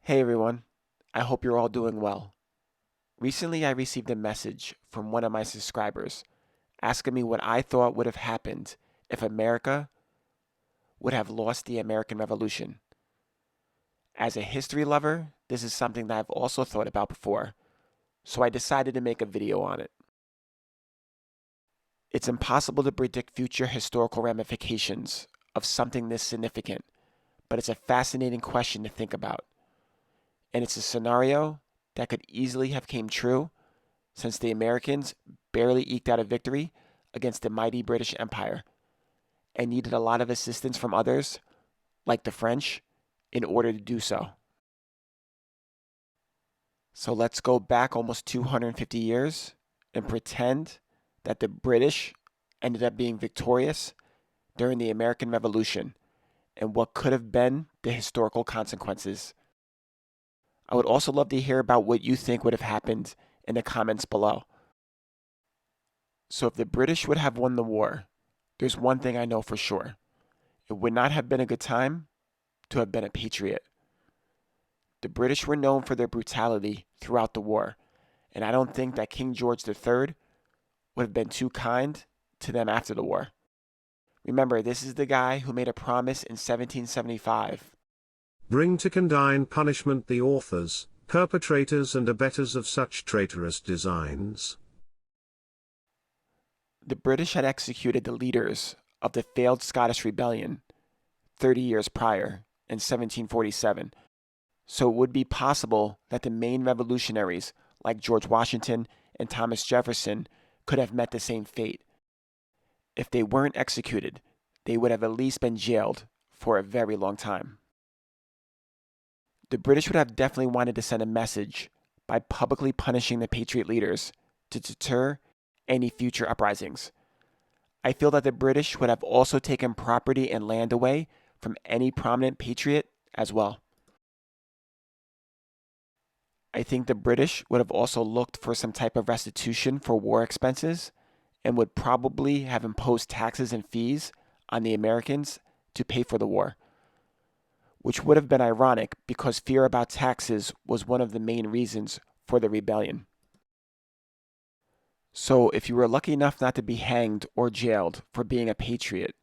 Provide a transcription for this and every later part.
Hey everyone, I hope you're all doing well. Recently, I received a message from one of my subscribers asking me what I thought would have happened if America would have lost the American Revolution. As a history lover, this is something that I've also thought about before, so I decided to make a video on it. It's impossible to predict future historical ramifications of something this significant, but it's a fascinating question to think about. And it's a scenario that could easily have came true since the Americans barely eked out a victory against the mighty British Empire and needed a lot of assistance from others, like the French, in order to do so. So let's go back almost 250 years and pretend that the British ended up being victorious during the American Revolution and what could have been the historical consequences. I would also love to hear about what you think would have happened in the comments below. So if the British would have won the war, there's one thing I know for sure. It would not have been a good time to have been a patriot. The British were known for their brutality throughout the war, and I don't think that King George III would have been too kind to them after the war. Remember, this is the guy who made a promise in 1775. Bring to condign punishment the authors, perpetrators and abettors of such traitorous designs. The British had executed the leaders of the failed Scottish Rebellion 30 years prior in 1747, so it would be possible that the main revolutionaries like George Washington and Thomas Jefferson could have met the same fate. If they weren't executed, they would have at least been jailed for a very long time. The British would have definitely wanted to send a message by publicly punishing the Patriot leaders to deter any future uprisings. I feel that the British would have also taken property and land away from any prominent patriot as well. I think the British would have also looked for some type of restitution for war expenses and would probably have imposed taxes and fees on the Americans to pay for the war, which would have been ironic because fear about taxes was one of the main reasons for the rebellion. So if you were lucky enough not to be hanged or jailed for being a patriot,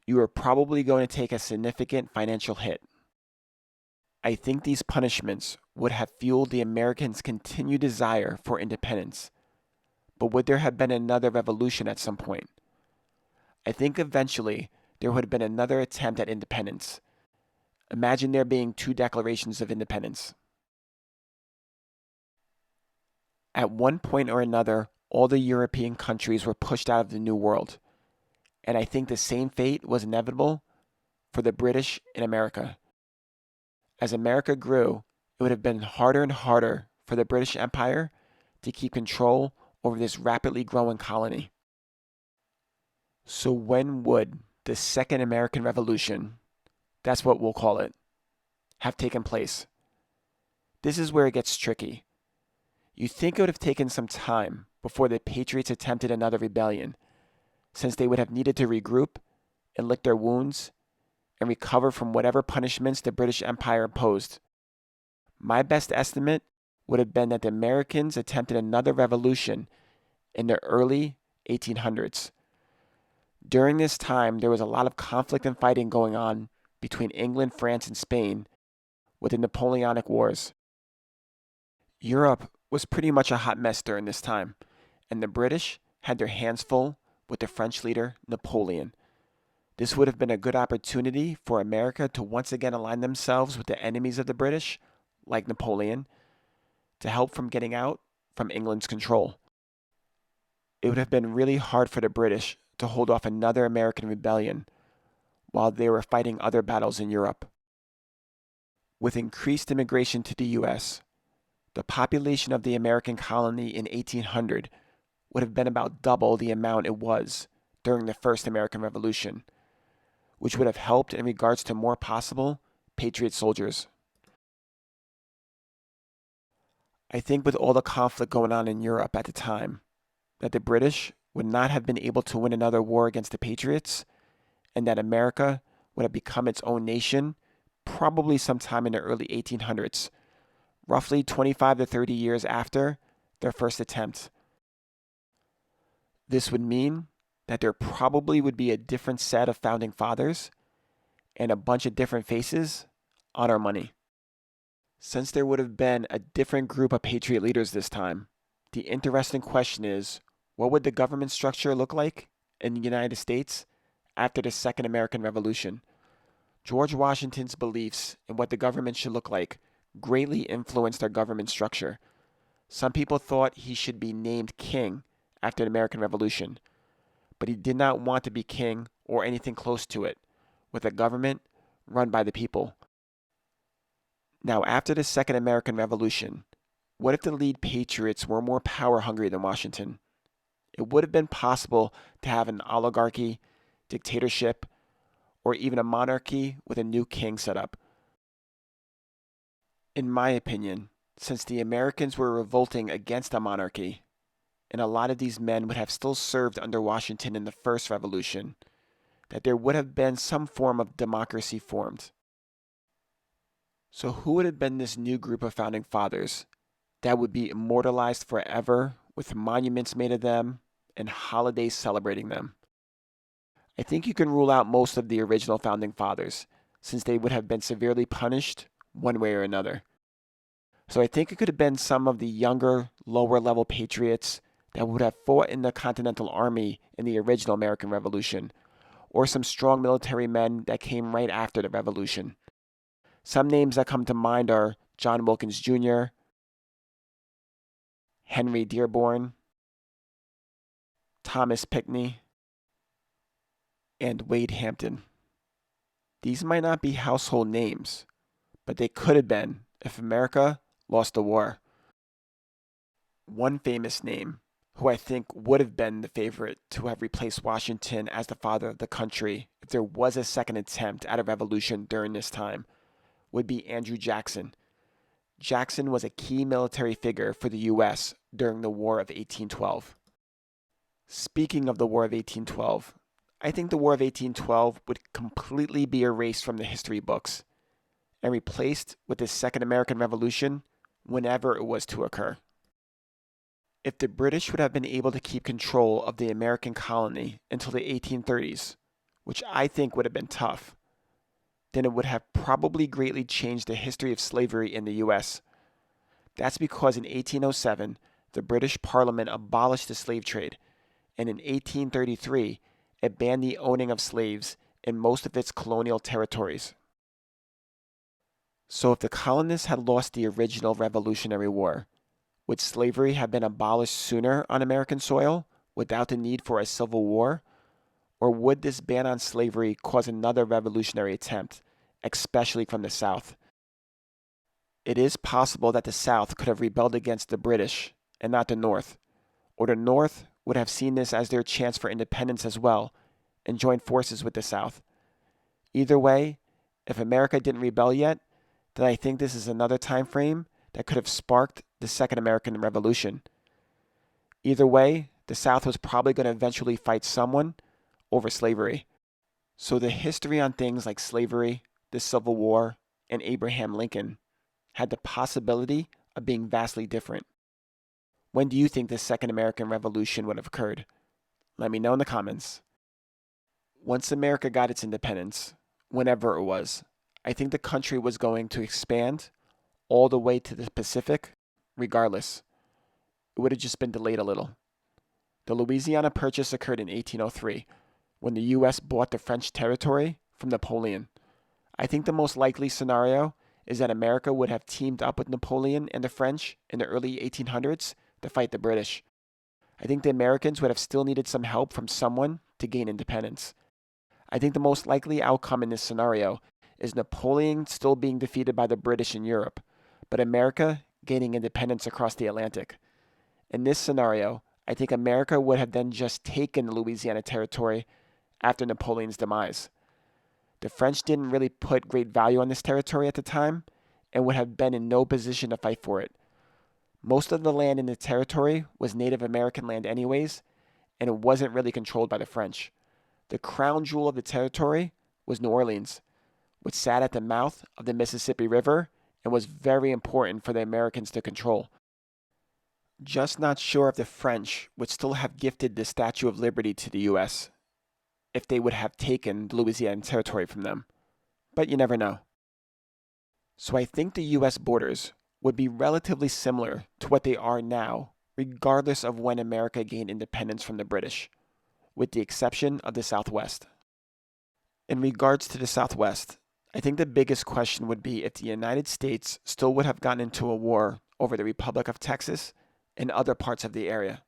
you were probably going to take a significant financial hit. I think these punishments would have fueled the Americans' continued desire for independence. But would there have been another revolution at some point? I think eventually there would have been another attempt at independence. Imagine there being two declarations of independence. At one point or another, all the European countries were pushed out of the New World, and I think the same fate was inevitable for the British in America. As America grew, it would have been harder and harder for the British Empire to keep control over this rapidly growing colony. So when would the Second American Revolution, that's what we'll call it, have taken place? This is where it gets tricky. You think it would have taken some time before the Patriots attempted another rebellion, since they would have needed to regroup and lick their wounds and recover from whatever punishments the British Empire imposed. My best estimate would have been that the Americans attempted another revolution in the early 1800s. During this time, there was a lot of conflict and fighting going on between England, France, and Spain with the Napoleonic Wars. Europe was pretty much a hot mess during this time, and the British had their hands full with the French leader, Napoleon. This would have been a good opportunity for America to once again align themselves with the enemies of the British, like Napoleon, to help from getting out from England's control. It would have been really hard for the British to hold off another American rebellion while they were fighting other battles in Europe. With increased immigration to the US, the population of the American colony in 1800 would have been about double the amount it was during the First American Revolution, which would have helped in regards to more possible Patriot soldiers. I think with all the conflict going on in Europe at the time, that the British would not have been able to win another war against the Patriots, and that America would have become its own nation probably sometime in the early 1800s, roughly 25 to 30 years after their first attempt. This would mean that there probably would be a different set of founding fathers and a bunch of different faces on our money. Since there would have been a different group of Patriot leaders this time, the interesting question is, what would the government structure look like in the United States after the Second American Revolution? George Washington's beliefs in what the government should look like greatly influenced our government structure. Some people thought he should be named king after the American Revolution, but he did not want to be king or anything close to it, with a government run by the people. Now, after the Second American Revolution, what if the lead patriots were more power hungry than Washington? It would have been possible to have an oligarchy, dictatorship, or even a monarchy with a new king set up. In my opinion, since the Americans were revolting against a monarchy, and a lot of these men would have still served under Washington in the first revolution, that there would have been some form of democracy formed. So who would have been this new group of founding fathers that would be immortalized forever with monuments made of them and holidays celebrating them? I think you can rule out most of the original founding fathers, since they would have been severely punished one way or another. So I think it could have been some of the younger, lower level patriots that would have fought in the Continental Army in the original American Revolution, or some strong military men that came right after the Revolution. Some names that come to mind are John Wilkins Jr., Henry Dearborn, Thomas Pinckney, and Wade Hampton. These might not be household names, but they could have been if America lost the war. One famous name, who I think would have been the favorite to have replaced Washington as the father of the country if there was a second attempt at a revolution during this time, would be Andrew Jackson. Jackson was a key military figure for the U.S. during the War of 1812. Speaking of the War of 1812, I think the War of 1812 would completely be erased from the history books and replaced with the Second American Revolution whenever it was to occur. If the British would have been able to keep control of the American colony until the 1830s, which I think would have been tough, then it would have probably greatly changed the history of slavery in the U.S. That's because in 1807, the British Parliament abolished the slave trade, and in 1833, it banned the owning of slaves in most of its colonial territories. So if the colonists had lost the original Revolutionary War, would slavery have been abolished sooner on American soil without the need for a civil war? Or would this ban on slavery cause another revolutionary attempt, especially from the South? It is possible that the South could have rebelled against the British and not the North, or the North would have seen this as their chance for independence as well and joined forces with the South. Either way, if America didn't rebel yet, then I think this is another time frame that could have sparked the Second American Revolution. Either way, the South was probably going to eventually fight someone over slavery. So the history on things like slavery, the Civil War, and Abraham Lincoln had the possibility of being vastly different. When do you think the Second American Revolution would have occurred? Let me know in the comments. Once America got its independence, whenever it was, I think the country was going to expand all the way to the Pacific, regardless. It would have just been delayed a little. The Louisiana Purchase occurred in 1803, when the U.S. bought the French territory from Napoleon. I think the most likely scenario is that America would have teamed up with Napoleon and the French in the early 1800s to fight the British. I think the Americans would have still needed some help from someone to gain independence. I think the most likely outcome in this scenario is Napoleon still being defeated by the British in Europe, but America gaining independence across the Atlantic. In this scenario, I think America would have then just taken the Louisiana territory after Napoleon's demise. The French didn't really put great value on this territory at the time and would have been in no position to fight for it. Most of the land in the territory was Native American land anyways, and it wasn't really controlled by the French. The crown jewel of the territory was New Orleans, which sat at the mouth of the Mississippi River and was very important for the Americans to control. Just not sure if the French would still have gifted the Statue of Liberty to the US if they would have taken Louisiana Territory from them, but you never know. So I think the US borders would be relatively similar to what they are now, regardless of when America gained independence from the British, with the exception of the Southwest. In regards to the Southwest, I think the biggest question would be if the United States still would have gotten into a war over the Republic of Texas and other parts of the area.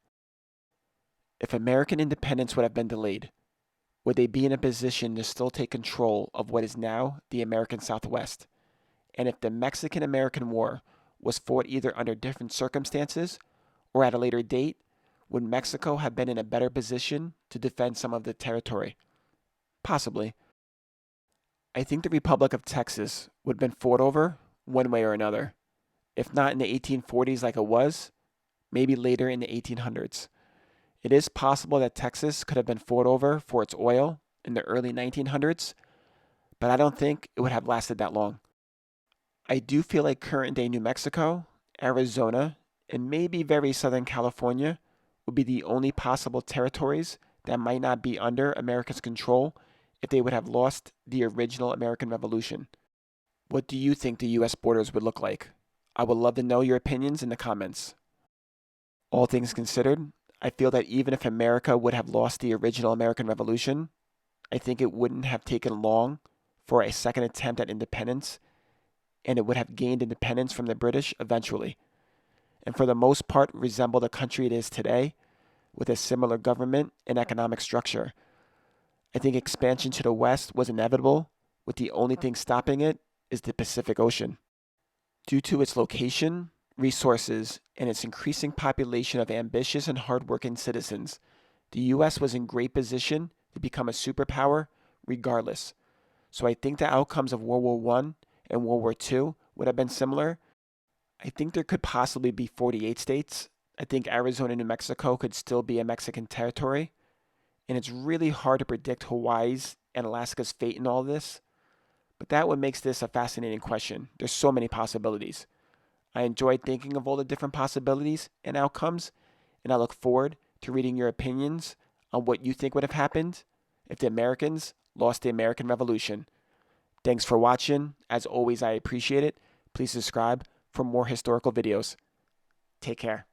If American independence would have been delayed, would they be in a position to still take control of what is now the American Southwest? And if the Mexican-American War was fought either under different circumstances or at a later date, would Mexico have been in a better position to defend some of the territory? Possibly. I think the Republic of Texas would have been fought over one way or another. If not in the 1840s like it was, maybe later in the 1800s. It is possible that Texas could have been fought over for its oil in the early 1900s, but I don't think it would have lasted that long. I do feel like current day New Mexico, Arizona, and maybe very Southern California would be the only possible territories that might not be under America's control if they would have lost the original American Revolution. What do you think the US borders would look like? I would love to know your opinions in the comments. All things considered, I feel that even if America would have lost the original American Revolution, I think it wouldn't have taken long for a second attempt at independence, and it would have gained independence from the British eventually, and for the most part resemble the country it is today, with a similar government and economic structure. I think expansion to the west was inevitable, with the only thing stopping it is the Pacific Ocean. Due to its location, resources, and its increasing population of ambitious and hardworking citizens, the US was in great position to become a superpower regardless. So I think the outcomes of World War I and World War II would have been similar. I think there could possibly be 48 states. I think Arizona and New Mexico could still be a Mexican territory. And it's really hard to predict Hawaii's and Alaska's fate in all this. But that what makes this a fascinating question. There's so many possibilities. I enjoyed thinking of all the different possibilities and outcomes, and I look forward to reading your opinions on what you think would have happened if the Americans lost the American Revolution. Thanks for watching. As always, I appreciate it. Please subscribe for more historical videos. Take care.